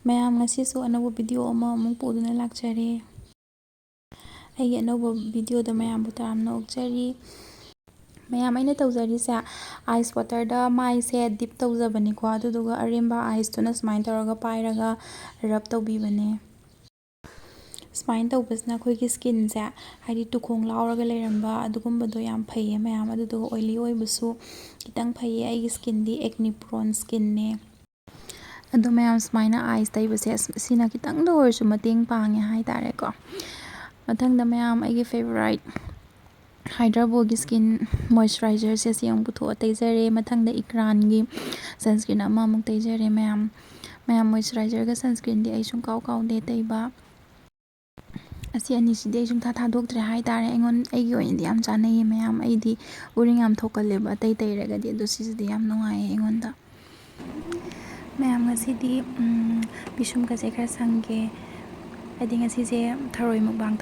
ꯃꯌꯥꯝ ꯉꯁꯤꯁꯨ ꯑꯅꯧꯕ ꯚꯤꯗꯤꯑꯣ ꯑꯃ ꯑꯃꯨꯛ ꯄꯨꯗꯨꯅ ꯂꯥꯛꯆꯔꯦ꯫ ꯑꯩꯒꯤ ꯑꯅꯧꯕ ꯚꯤꯗꯤꯑꯣꯗ ꯃꯌꯥꯝꯕꯨ ꯇꯔꯥꯝꯅ ꯑꯣꯛꯆꯔꯤ꯫ ꯃꯌꯥꯝ ꯑꯩꯅ ꯇꯧꯖꯔꯤꯁꯦ ꯑꯥꯏꯁ ꯋꯥꯇꯔꯗ ꯃꯥꯏꯁꯦ ꯗꯤꯞ ꯇꯧꯖꯕꯅꯤꯀꯣ, ꯑꯗꯨꯗꯨꯒ ꯑꯔꯦꯝꯕ ꯑꯥꯏꯁꯇꯨꯅ ꯁꯨꯃꯥꯏꯅ ꯇꯧꯔꯒ ꯄꯥꯏꯔꯒ ꯔꯕ ꯇꯧꯕꯤꯕꯅꯦ꯫ ꯁꯨꯃꯥꯏꯅ ꯇꯧꯕꯁꯤꯅ ꯑꯩꯈꯣꯏꯒꯤ ꯁ꯭ꯀꯤꯟꯁꯦ ꯍꯥꯏꯗꯤ ꯇꯨꯈꯣꯡ ꯂꯥꯎꯔꯒ ꯂꯩꯔꯝꯕ ꯑꯗꯨꯒꯨꯝꯕꯗꯣ ꯌꯥꯝ ꯐꯩꯌꯦ ꯃꯌꯥꯝ, ꯑꯗꯨꯗꯨꯒ ꯑꯣꯏꯂꯤ ꯑꯣꯏꯕꯁꯨ ꯈꯤꯇꯪ ꯐꯩꯌꯦ꯫ ꯑꯩꯒꯤ ꯁ꯭ꯀꯤꯟꯗꯤ ꯑꯦꯛꯅꯤ ꯄ꯭ꯔꯣꯟ ꯁ꯭ꯀꯤꯟꯅꯦ꯫ ꯑꯗꯣ ꯃꯌꯥꯝ ꯁꯨꯃꯥꯏꯅ ꯑꯥꯏꯁ ꯇꯩꯕꯁꯦ ꯁꯤꯅ ꯈꯤꯇꯪꯗ ꯑꯣꯏꯔꯁꯨ ꯃꯇꯦꯡ ꯄꯥꯡꯉꯦ ꯍꯥꯏꯇꯥꯔꯦꯀꯣ꯫ ꯃꯊꯪꯗ ꯃꯌꯥꯝ ꯑꯩꯒꯤ ꯐꯦꯚꯣꯔꯥꯏꯠ ꯍꯥꯏꯗ꯭ꯔꯕꯣꯜꯒꯤ ꯁ꯭ꯀꯤꯟ ꯃꯣꯏꯆꯔꯥꯏꯖꯔꯁꯦ ꯁꯤ ꯑꯃꯨꯛ ꯄꯨꯊꯣꯛꯑ ꯇꯩꯖꯔꯦ꯫ ꯃꯊꯪꯗ ꯏꯀ꯭ꯔꯥꯟꯒꯤ ꯁꯟꯁꯀ꯭ꯔꯤꯟ ꯑꯃꯨꯛ ꯇꯩꯖꯔꯦ ꯃꯌꯥꯝ ꯃꯣꯏꯆꯔꯥꯏꯖꯔꯒ ꯁꯟꯁꯀ꯭ꯔꯤꯟꯗꯤ ꯑꯩ ꯁꯨꯡ ꯀꯥꯎꯗꯦ ꯇꯩꯕ꯫ ꯑꯁꯤ ꯑꯅꯤꯁꯤꯗꯤ ꯑꯩ ꯁꯨꯡꯊꯥ ꯊꯥꯗꯣꯛꯇ꯭ꯔꯦ ꯍꯥꯏꯇꯥꯔꯦ꯫ ꯑꯩꯒꯤ ꯑꯣꯏꯅꯗꯤ ꯌꯥꯝ ꯆꯥꯅꯩꯌꯦ ꯃꯌꯥꯝ, ꯑꯩꯗꯤ ꯎꯔꯤꯡ ꯌꯥꯝ ꯊꯣꯛꯀꯜꯂꯦꯕ ꯑꯇꯩ ꯇꯩꯔꯒꯗꯤ, ꯑꯗꯣ ꯁꯤꯁꯤꯗꯤ ꯌꯥꯝ ꯅꯨꯡꯉꯥꯏꯌꯦ ꯑꯩꯉꯣꯟꯗ꯫ ꯃꯌꯥꯝ ꯉꯁꯤꯗꯤ ꯄꯤꯁꯨꯝꯒꯁꯦ ꯈꯔ ꯁꯪꯒꯦ, ꯍꯥꯏꯗꯤ ꯉꯁꯤꯁꯦ ꯊꯔꯣꯏ ꯃꯨꯛꯕꯥꯡ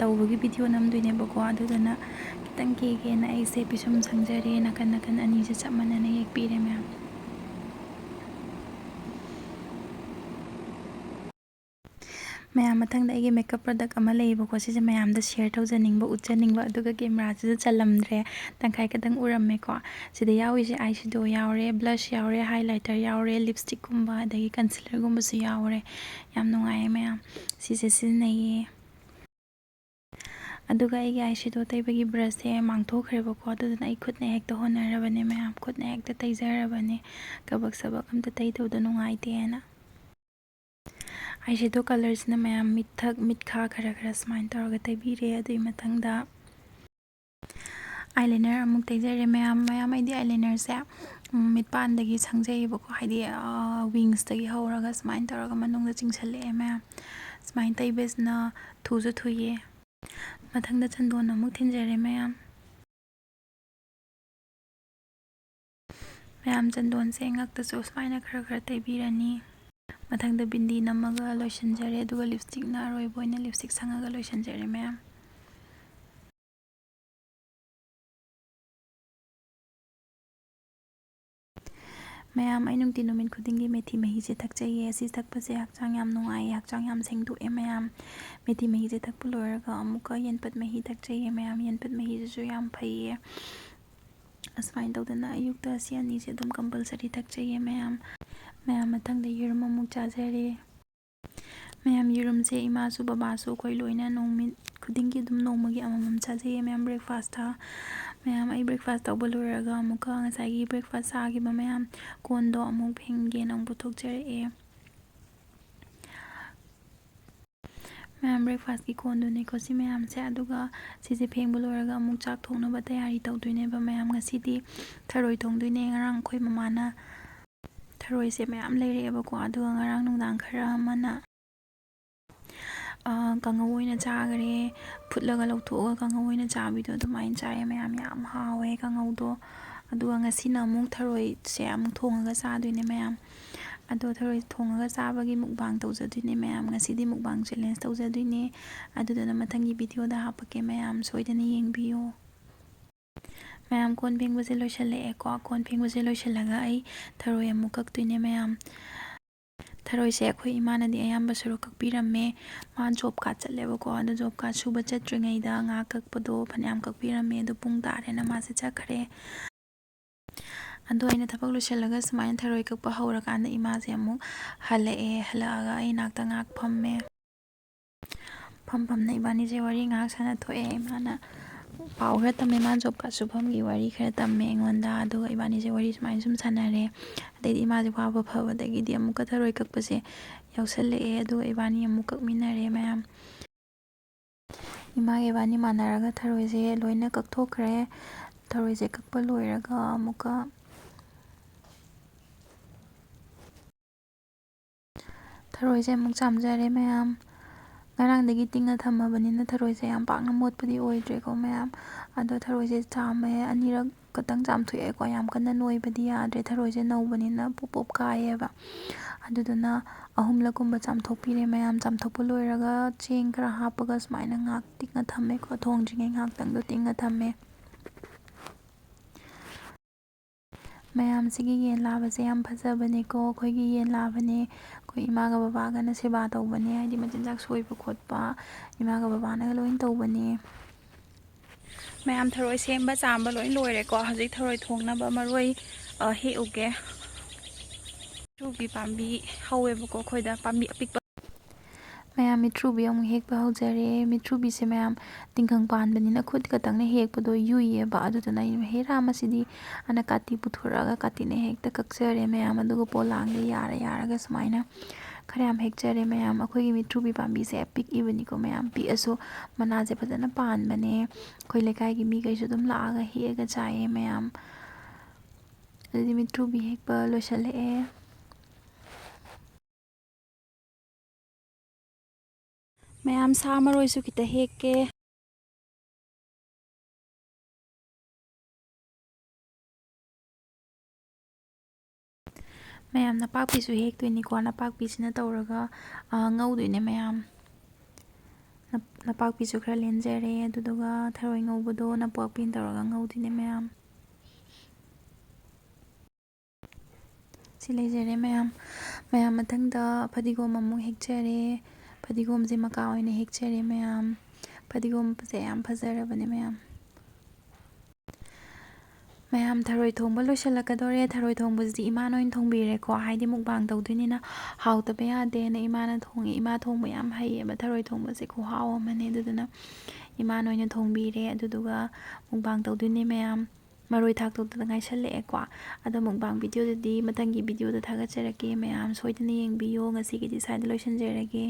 ꯇꯧꯕꯒꯤ ꯚꯤꯗꯤꯑꯣ ꯅꯝꯗꯣꯏꯅꯦꯕꯀꯣ, ꯑꯗꯨꯗꯨꯅ ꯈꯤꯇꯪ ꯀꯦꯒꯦꯅ ꯑꯩꯁꯦ ꯄꯤꯁꯨꯝ ꯁꯪꯖꯔꯦ꯫ ꯅꯥꯀꯟ ꯑꯅꯤꯁꯦ ꯆꯞ ꯃꯥꯟꯅꯅ ꯌꯦꯛꯄꯤꯔꯦ ꯃꯌꯥꯝ꯫ ꯃꯊꯪꯗ ꯑꯩꯒꯤ ꯃꯦꯀꯞ ꯄ꯭ꯔꯗꯛ ꯑꯃ ꯂꯩꯌꯦꯕꯀꯣ, ꯁꯤꯁꯦ ꯃꯌꯥꯝꯗ ꯁꯤꯌꯔ ꯇꯧꯖꯅꯤꯡꯕ, ꯎꯠꯆꯅꯤꯡꯕ, ꯑꯗꯨꯒ ꯀꯦꯃꯦꯔꯥꯁꯤꯗ ꯆꯜꯂꯝꯗ꯭ꯔꯦ, ꯇꯪꯈꯥꯏ ꯈꯛꯇꯪ ꯎꯔꯝꯃꯦꯀꯣ꯫ ꯁꯤꯗ ꯌꯥꯎꯔꯤꯁꯦ ꯑꯥꯏ ꯁꯦꯗꯣ ꯌꯥꯎꯔꯦ, ꯕ꯭ꯂꯁ ꯌꯥꯎꯔꯦ, ꯍꯥꯏꯂꯥꯏꯇꯔ ꯌꯥꯎꯔꯦ, ꯂꯤꯞꯁꯇꯤꯛꯀꯨꯝꯕ, ꯑꯗꯒꯤ ꯀꯟꯁꯤꯂꯔꯒꯨꯝꯕꯁꯨ ꯌꯥꯎꯔꯦ꯫ ꯌꯥꯝ ꯅꯨꯡꯉꯥꯏꯌꯦ ꯃꯌꯥꯝ, ꯁꯤꯁꯦ ꯁꯤꯖꯤꯟꯅꯩꯌꯦ꯫ ꯑꯗꯨꯒ ꯑꯩꯒꯤ ꯑꯥꯏ ꯁꯦꯗꯣ ꯇꯩꯕꯒꯤ ꯕ꯭ꯔꯁꯁꯦ ꯃꯥꯡꯊꯣꯛꯈ꯭ꯔꯦꯕꯀꯣ, ꯑꯗꯨꯗꯨꯅ ꯑꯩ ꯈꯨꯠꯅ ꯍꯦꯛꯇ ꯍꯣꯠꯅꯔꯕꯅꯦ ꯃꯌꯥꯝ, ꯈꯨꯠꯅ ꯍꯦꯛꯇ ꯇꯩꯖꯔꯕꯅꯦ, ꯀꯕꯛ ꯁꯕꯛ ꯑꯝꯇ ꯇꯩꯗꯕꯗꯣ ꯅꯨꯡꯉꯥꯏꯇꯦꯅ꯫ ꯑꯥꯏ ꯁꯦꯗꯣ ꯀꯂꯔꯁꯤꯅ ꯃꯌꯥꯝ ꯃꯤꯠꯈꯥ ꯈꯔ ꯁꯨꯃꯥꯏꯅ ꯇꯧꯔꯒ ꯇꯩꯕꯤꯔꯦ꯫ ꯑꯗꯨꯒꯤ ꯃꯊꯪꯗ ꯑꯥꯏꯂꯥꯏꯅꯔ ꯑꯃꯨꯛ ꯇꯩꯖꯔꯦ ꯃꯌꯥꯝ ꯑꯩꯗꯤ ꯑꯥꯏꯂꯥꯏꯅꯔꯁꯦ ꯃꯤꯠꯄꯥꯟꯗꯒꯤ ꯁꯪꯖꯩꯌꯦꯕꯀꯣ, ꯍꯥꯏꯗꯤ ꯋꯤꯡꯁꯇꯒꯤ ꯍꯧꯔꯒ ꯁꯨꯃꯥꯏꯅ ꯇꯧꯔꯒ ꯃꯅꯨꯡꯗ ꯆꯤꯡꯁꯜꯂꯛꯑꯦ ꯃꯌꯥꯝ꯫ ꯁꯨꯃꯥꯏꯅ ꯇꯩꯕꯁꯤꯅ ꯊꯨꯁꯨ ꯊꯨꯏꯌꯦ꯫ ꯃꯊꯪꯗ ꯆꯟꯗꯣꯟ ꯑꯃꯨꯛ ꯊꯤꯟꯖꯔꯦ ꯃꯌꯥꯝ ꯆꯟꯗꯣꯟꯁꯦ ꯉꯛꯇꯁꯨ ꯁꯨꯃꯥꯏꯅ ꯈꯔ ꯇꯩꯕꯤꯔꯅꯤ꯫ ꯃꯊꯪꯗ ꯕꯤꯟꯗꯤ ꯅꯝꯃꯒ ꯂꯣꯏꯁꯤꯟꯖꯔꯦ, ꯑꯗꯨꯒ ꯂꯤꯞꯁꯇꯤꯛꯅ ꯑꯔꯣꯏꯕ ꯑꯣꯏꯅ ꯂꯤꯞꯁꯇꯤꯛ ꯁꯪꯉꯒ ꯂꯣꯏꯁꯤꯟꯖꯔꯦ ꯃꯌꯥꯝ꯫ ꯑꯩ ꯅꯨꯃꯤꯠ ꯈꯨꯗꯤꯡꯒꯤ ꯃꯦꯊꯤ ꯃꯍꯤꯁꯦ ꯊꯛꯆꯩꯌꯦ꯫ ꯑꯁꯤ ꯊꯛꯄꯁꯦ ꯍꯛꯆꯥꯡ ꯌꯥꯝ ꯅꯨꯡꯉꯥꯏꯌꯦ, ꯍꯛꯆꯥꯡ ꯌꯥꯝ ꯁꯦꯡꯗꯣꯛꯑꯦ ꯃꯌꯥꯝ꯫ ꯃꯦꯊꯤ ꯃꯍꯤꯁꯦ ꯊꯛꯄ ꯂꯣꯏꯔꯒ ꯑꯃꯨꯛꯀ ꯌꯦꯟꯄꯠ ꯃꯍꯤ ꯊꯛꯆꯩꯌꯦ ꯃꯌꯥꯝ, ꯌꯦꯟꯄꯠ ꯃꯍꯤꯁꯤꯁꯨ ꯌꯥꯝ ꯐꯩꯌꯦ꯫ ꯑꯁꯨꯃꯥꯏꯅ ꯇꯧꯗꯅ ꯑꯌꯨꯛꯇ ꯑꯁꯤ ꯑꯅꯤꯁꯦ ꯑꯗꯨꯝ ꯀꯝꯄꯜꯁꯔꯤ ꯊꯛꯆꯩꯌꯦ ꯃꯌꯥꯝ ꯃꯊꯪꯗ ꯌꯦꯔꯨꯝ ꯑꯃꯨꯛ ꯆꯥꯖꯔꯦ꯫ ꯌꯦꯔꯨꯝꯁꯦ ꯏꯃꯥꯁꯨ ꯕꯕꯥꯁꯨ ꯑꯩꯈꯣꯏ ꯂꯣꯏꯅ ꯅꯨꯃꯤꯠ ꯈꯨꯗꯤꯡꯒꯤ ꯑꯗꯨꯝ ꯅꯣꯡꯃꯒꯤ ꯑꯃꯃꯝ ꯆꯥꯖꯩꯌꯦ ꯕ꯭ꯔꯦꯛꯐꯥꯁꯇ꯫ ꯑꯩ ꯕ꯭ꯔꯦꯛꯐꯥꯁ ꯇꯧꯕ ꯂꯣꯏꯔꯒ ꯑꯃꯨꯛꯀ ꯉꯁꯥꯏꯒꯤ ꯕ꯭ꯔꯦꯛꯐꯥꯁ ꯆꯥꯈꯤꯕ ꯀꯣꯟꯗꯣ ꯑꯃꯨꯛ ꯐꯦꯡꯒꯦꯅ ꯑꯃꯨꯛ ꯄꯨꯊꯣꯛꯆꯔꯛꯑꯦ꯫ ꯕ꯭ꯔꯦꯛꯐꯥꯁꯀꯤ ꯀꯣꯟꯗꯨꯅꯤꯀꯣ ꯁꯤ ꯃꯌꯥꯝꯁꯦ, ꯑꯗꯨꯒ ꯁꯤꯁꯦ ꯐꯦꯡꯕ ꯂꯣꯏꯔꯒ ꯑꯃꯨꯛ ꯆꯥꯛ ꯊꯣꯡꯅꯕ ꯇꯌꯥꯔꯤ ꯇꯧꯗꯣꯏꯅꯦꯕ ꯉꯁꯤꯗꯤ ꯊꯔꯣꯏ ꯊꯣꯡꯗꯣꯏꯅꯦ꯫ ꯉꯔꯥꯡ ꯑꯩꯈꯣꯏ ꯃꯃꯥꯅ ꯊꯔꯣꯏꯁꯦ ꯃꯌꯥꯝ ꯂꯩꯔꯛꯑꯦꯕꯀꯣ, ꯑꯗꯨꯒ ꯉꯔꯥꯡ ꯅꯨꯡꯗꯥꯡ ꯈꯔ ꯑꯃꯅ ꯀꯥꯡꯉꯧ ꯑꯣꯏꯅ ꯆꯥꯈꯔꯦ, ꯐꯨꯠꯂꯒ ꯂꯧꯊꯣꯛꯑꯒ ꯀꯥꯡꯉꯧ ꯑꯣꯏꯅ ꯆꯥꯕꯤꯗꯣ ꯑꯗꯨꯃꯥꯏꯅ ꯆꯥꯏꯌꯦ ꯌꯥꯝ ꯍꯥꯎꯋꯦ ꯀꯥꯡꯉꯧꯗꯣ꯫ ꯑꯗꯨꯒ ꯉꯁꯤꯅ ꯑꯃꯨꯛ ꯊꯔꯣꯏꯁꯦ ꯑꯃꯨꯛ ꯊꯣꯡꯉꯒ ꯆꯥꯗꯣꯏꯅꯦ ꯑꯗꯣ ꯊꯔꯣꯏ ꯊꯣꯡꯉꯒ ꯆꯥꯕꯒꯤ ꯃꯨꯛꯕꯥꯡ ꯇꯧꯖꯗꯣꯏꯅꯦ ꯉꯁꯤꯗꯤ ꯃꯨꯛꯕꯥꯡ ꯆꯦꯂꯦꯟꯖ ꯇꯧꯖꯗꯣꯏꯅꯦ, ꯑꯗꯨꯗꯨꯅ ꯃꯊꯪꯒꯤ ꯚꯤꯗꯤꯑꯣꯗ ꯍꯥꯞꯄꯛꯀꯦ ꯁꯣꯏꯗꯅ ꯌꯦꯡꯕꯤꯌꯨ꯫ ꯀꯣꯟ ꯐꯦꯡꯕꯁꯦ ꯂꯣꯏꯁꯤꯜꯂꯛꯑꯦꯀꯣ, ꯀꯣꯟ ꯐꯦꯡꯕꯁꯦ ꯂꯣꯏꯁꯤꯜꯂꯒ ꯑꯩ ꯊꯔꯣꯏ ꯑꯃꯨꯛ ꯀꯛꯇꯣꯏꯅꯦ ꯊꯔꯣꯏꯁꯦ ꯑꯩꯈꯣꯏ ꯏꯃꯥꯅꯗꯤ ꯑꯌꯥꯝꯕ ꯁꯔꯨꯛ ꯀꯛꯄꯤꯔꯝꯃꯦ, ꯃꯥ ꯖꯣꯕ ꯀꯥꯔꯗ ꯆꯠꯂꯦꯕꯀꯣ, ꯑꯗꯣ ꯖꯣꯕ ꯀꯥꯔꯗ ꯁꯨꯕ ꯆꯠꯇ꯭ꯔꯤꯉꯩꯗ ꯉꯥ ꯀꯛꯄꯗꯣ ꯐꯅꯌꯥꯝ ꯀꯛꯄꯤꯔꯝꯃꯦ, ꯑꯗꯣ ꯄꯨꯡ ꯇꯥꯔꯦꯅ ꯃꯥꯁꯦ ꯆꯠꯈ꯭ꯔꯦ꯫ ꯑꯗꯣ ꯑꯩꯅ ꯊꯕꯛ ꯂꯣꯏꯁꯤꯜꯂꯒ ꯁꯨꯃꯥꯏꯅ ꯊꯔꯣꯏ ꯀꯛꯄ ꯍꯧꯔꯀꯥꯟꯗ ꯏꯃꯥꯁꯦ ꯑꯃꯨꯛ ꯍꯜꯂꯛꯑꯒ ꯑꯩ ꯅꯥꯛꯇ ꯉꯥꯏꯍꯥꯛ ꯐꯝꯃꯦ꯫ ꯐꯝꯅ ꯏꯕꯥꯅꯤꯁꯦ ꯋꯥꯔꯤ ꯉꯥꯏꯍꯥꯛ ꯁꯥꯟꯅꯊꯣꯛꯑꯦ꯫ ꯏꯃꯥꯅ ꯄꯥꯎ ꯈꯔ ꯇꯝꯃꯦ, ꯃꯥ ꯖꯣꯕ ꯀꯥꯔꯗ ꯁꯨꯐꯝꯒꯤ ꯋꯥꯔꯤ ꯈꯔ ꯇꯝꯃꯦ ꯑꯩꯉꯣꯟꯗ, ꯑꯗꯨꯒ ꯏꯕꯥꯅꯤꯁꯦ ꯋꯥꯔꯤ ꯁꯨꯃꯥꯏꯅ ꯁꯨꯝ ꯁꯥꯟꯅꯔꯦ꯫ ꯑꯗꯩꯗꯤ ꯏꯃꯥꯁꯦ ꯋꯥꯕ ꯐꯕꯗꯒꯤꯗꯤ ꯑꯃꯨꯛꯀ ꯊꯔꯣꯏ ꯀꯛꯄꯁꯦ ꯌꯥꯎꯁꯜꯂꯛꯑꯦ, ꯑꯗꯨꯒ ꯏꯕꯥꯅꯤ ꯑꯃꯨꯛ ꯀꯛꯃꯤꯟꯅꯔꯦ ꯏꯃꯥꯒ ꯏꯕꯥꯅꯤ ꯃꯥꯟꯅꯔꯒ ꯊꯔꯣꯏꯁꯦ ꯂꯣꯏꯅ ꯀꯛꯊꯣꯛꯈ꯭ꯔꯦ꯫ ꯊꯔꯣꯏꯁꯦ ꯀꯛꯄ ꯂꯣꯏꯔꯒ ꯑꯃꯨꯛꯀ ꯊꯔꯣꯏꯁꯦ ꯑꯃꯨꯛ ꯆꯥꯝꯖꯔꯦ ꯉꯔꯥꯡꯗꯒꯤ ꯇꯤꯡꯉ ꯊꯝꯃꯕꯅꯤꯅ ꯊꯔꯣꯏꯁꯦ ꯌꯥꯝ ꯄꯥꯛꯅ ꯃꯣꯠꯄꯗꯤ ꯑꯣꯏꯗ꯭ꯔꯦꯀꯣ ꯑꯗꯣ ꯊꯔꯣꯏꯁꯦ ꯆꯥꯝꯃꯦ, ꯑꯅꯤꯔꯛ ꯈꯛꯇꯪ ꯆꯥꯝꯊꯣꯛꯑꯦꯀꯣ, ꯌꯥꯝ ꯀꯟꯅ ꯅꯣꯏꯕꯗꯤ ꯌꯥꯗ꯭ꯔꯦ, ꯊꯔꯣꯏꯁꯦ ꯅꯧꯕꯅꯤꯅ ꯄꯣꯞ ꯀꯥꯏꯌꯦꯕ, ꯑꯗꯨꯗꯨꯅ ꯑꯍꯨꯝꯂꯛꯀꯨꯝꯕ ꯆꯥꯝꯊꯣꯛꯄꯤꯔꯦ ꯆꯥꯝꯊꯣꯛꯄ ꯂꯣꯏꯔꯒ ꯆꯦꯡ ꯈꯔ ꯍꯥꯞꯄꯒ ꯁꯨꯃꯥꯏꯅ ꯉꯥꯏꯍꯥꯛ ꯇꯤꯡꯉ ꯊꯝꯃꯦꯀꯣ, ꯊꯣꯡꯗ꯭ꯔꯤꯉꯩ ꯉꯥꯏꯍꯥꯛꯇꯪꯗꯣ ꯇꯤꯡꯉ ꯊꯝꯃꯦ꯫ ꯁꯤꯒꯤ ꯌꯦꯟ ꯂꯥꯕꯁꯦ ꯌꯥꯝ ꯐꯖꯕꯅꯦꯀꯣ, ꯑꯩꯈꯣꯏꯒꯤ ꯌꯦꯟ ꯂꯥꯕꯅꯦ꯫ ꯑꯩꯈꯣꯏ ꯏꯃꯥꯒ ꯕꯕꯥꯒꯅ ꯁꯦꯕꯥ ꯇꯧꯕꯅꯦ, ꯍꯥꯏꯗꯤ ꯃꯆꯤꯟꯖꯥꯛ ꯁꯣꯏꯕ ꯈꯣꯠꯄ ꯏꯃꯥꯒ ꯕꯕꯥꯅꯒ ꯂꯣꯏ ꯇꯧꯕꯅꯦ꯫ ꯃꯌꯥꯝ ꯊꯔꯣꯏ ꯁꯦꯝꯕ ꯆꯥꯝꯕ ꯂꯣꯏ ꯂꯣꯏꯔꯦꯀꯣ꯫ ꯍꯧꯖꯤꯛ ꯊꯔꯣꯏ ꯊꯣꯡꯅꯕ ꯃꯔꯣꯏ ꯍꯦꯛꯎꯒꯦ꯫ ꯃꯤꯊ꯭ꯔꯨꯕꯤ ꯄꯥꯝꯕꯤ ꯍꯧꯋꯦꯕꯀꯣ ꯑꯩꯈꯣꯏꯗ, ꯄꯥꯝꯕꯤ ꯑꯄꯤꯛꯄ ꯃꯌꯥꯝ ꯃꯤꯊ꯭ꯔꯨꯕꯤ ꯑꯃꯨꯛ ꯍꯦꯛꯄ ꯍꯧꯖꯔꯦ꯫ ꯃꯤꯊ꯭ꯔꯨꯕꯤꯁꯦ ꯃꯌꯥꯝ ꯇꯤꯡꯈꯪ ꯄꯥꯟꯕꯅꯤꯅ ꯈꯨꯠ ꯈꯛꯇꯪꯅ ꯍꯦꯛꯄꯗꯣ ꯌꯨꯏꯌꯦꯕ, ꯑꯗꯨꯗꯨꯅ ꯍꯦꯔꯥ ꯃꯁꯤꯗꯤ ꯑꯅ ꯀꯥꯇꯤ ꯄꯨꯊꯣꯔꯛꯑꯒ ꯀꯥꯇꯤꯅ ꯍꯦꯛꯇ ꯀꯛꯆꯔꯦ ꯃꯌꯥꯝ, ꯑꯗꯨꯒ ꯄꯣꯂꯥꯡꯗ ꯌꯥꯔꯒ ꯁꯨꯃꯥꯏꯅ ꯈꯔ ꯌꯥꯝ ꯍꯦꯛꯆꯔꯦ ꯃꯌꯥꯝ꯫ ꯑꯩꯈꯣꯏꯒꯤ ꯃꯤꯊ꯭ꯔꯨꯕꯤ ꯄꯥꯝꯕꯤꯁꯦ ꯄꯤꯛꯏꯕꯅꯤꯀꯣ ꯃꯌꯥꯝ, ꯄꯤꯛꯑꯁꯨ ꯃꯅꯥꯁꯦ ꯐꯖꯅ ꯄꯥꯟꯕꯅꯦ꯫ ꯑꯩꯈꯣꯏ ꯂꯩꯀꯥꯏꯒꯤ ꯃꯤꯈꯩꯁꯨ ꯑꯗꯨꯝ ꯂꯥꯛꯑꯒ ꯍꯦꯛꯑꯒ ꯆꯥꯏꯌꯦ ꯃꯌꯥꯝ꯫ ꯑꯗꯨꯗꯤ ꯃꯤꯊ꯭ꯔꯨꯕꯤ ꯍꯦꯛꯄ ꯂꯣꯏꯁꯤꯜꯂꯛꯑꯦ꯫ ꯃꯌꯥꯝ ꯁꯥ ꯃꯔꯣꯏꯁꯨ ꯈꯤꯇ ꯍꯦꯛꯀꯦ꯫ ꯃꯌꯥꯝ ꯅꯄꯥꯛꯄꯤꯁꯨ ꯍꯦꯛꯇꯣꯏꯅꯤꯀꯣ, ꯅꯄꯥꯛꯄꯤꯁꯤꯅ ꯇꯧꯔꯒ ꯉꯧꯗꯣꯏꯅꯦ ꯃꯌꯥꯝ꯫ ꯅꯄꯥꯛꯄꯤꯁꯨ ꯈꯔ ꯂꯦꯟꯖꯔꯦ, ꯑꯗꯨꯗꯨꯒ ꯊꯔꯣꯏ ꯉꯧꯕꯗꯣ ꯅꯄꯥꯛꯄꯤꯅ ꯇꯧꯔꯒ ꯉꯧꯗꯣꯏꯅꯦ ꯃꯌꯥꯝ꯫ ꯁꯤ ꯂꯩꯖꯔꯦ ꯃꯌꯥꯝ꯫ ꯃꯊꯪꯗ ꯐꯗꯤꯒꯣꯝ ꯑꯃꯨꯛ ꯍꯦꯛꯆꯔꯦ꯫ ꯐꯗꯤꯒꯣꯝꯁꯦ ꯃꯀꯥ ꯑꯣꯏꯅ ꯍꯦꯛꯆꯔꯦ ꯃꯌꯥꯝ꯫ ꯐꯗꯤꯒꯣꯝꯁꯦ ꯌꯥꯝ ꯐꯖꯔꯕꯅꯦ ꯃꯌꯥꯝ꯫ ꯃꯌꯥꯝ ꯊꯔꯣꯏ ꯊꯣꯡꯕ ꯂꯣꯏꯁꯤꯜꯂꯛꯀꯗꯧꯔꯦ꯫ ꯊꯔꯣꯏ ꯊꯣꯡꯕꯁꯤꯗꯤ ꯏꯃꯥꯅ ꯑꯣꯏꯅ ꯊꯣꯡꯕꯤꯔꯦꯀꯣ, ꯍꯥꯏꯗꯤ ꯃꯨꯛꯕꯥꯡ ꯇꯧꯗꯣꯏꯅꯤꯅ ꯍꯥꯎꯇꯕ ꯌꯥꯗꯦꯅ ꯏꯃꯥꯅ ꯊꯣꯡꯉꯦ꯫ ꯏꯃꯥ ꯊꯣꯡꯕ ꯌꯥꯝ ꯍꯩꯌꯦꯕ, ꯊꯔꯣꯏ ꯊꯣꯡꯕꯁꯦ ꯈꯨꯍꯥꯎ ꯑꯃꯅꯦ, ꯑꯗꯨꯗꯨꯅ ꯏꯃꯥꯅ ꯑꯣꯏꯅ ꯊꯣꯡꯕꯤꯔꯦ꯫ ꯑꯗꯨꯗꯨꯒ ꯃꯨꯛꯕꯥꯡ ꯇꯧꯗꯣꯏꯅꯦ ꯃꯌꯥꯝ꯫ ꯃꯔꯣꯏ ꯊꯥꯛꯇꯧꯗꯅ ꯉꯥꯏꯁꯜꯂꯛꯑꯦꯀꯣ꯫ ꯑꯗꯣ ꯃꯨꯛꯕꯥꯡ ꯚꯤꯗꯤꯑꯣꯗꯨꯗꯤ ꯃꯊꯪꯒꯤ ꯚꯤꯗꯤꯑꯣꯗ ꯊꯥꯒꯠꯆꯔꯛꯀꯦ ꯃꯌꯥꯝ, ꯁꯣꯏꯗꯅ ꯌꯦꯡꯕꯤꯌꯣ꯫ ꯉꯁꯤꯒꯤꯗꯤ ꯁ꯭ꯋꯥꯏꯗ ꯂꯣꯏꯁꯤꯟꯖꯔꯒꯦ꯫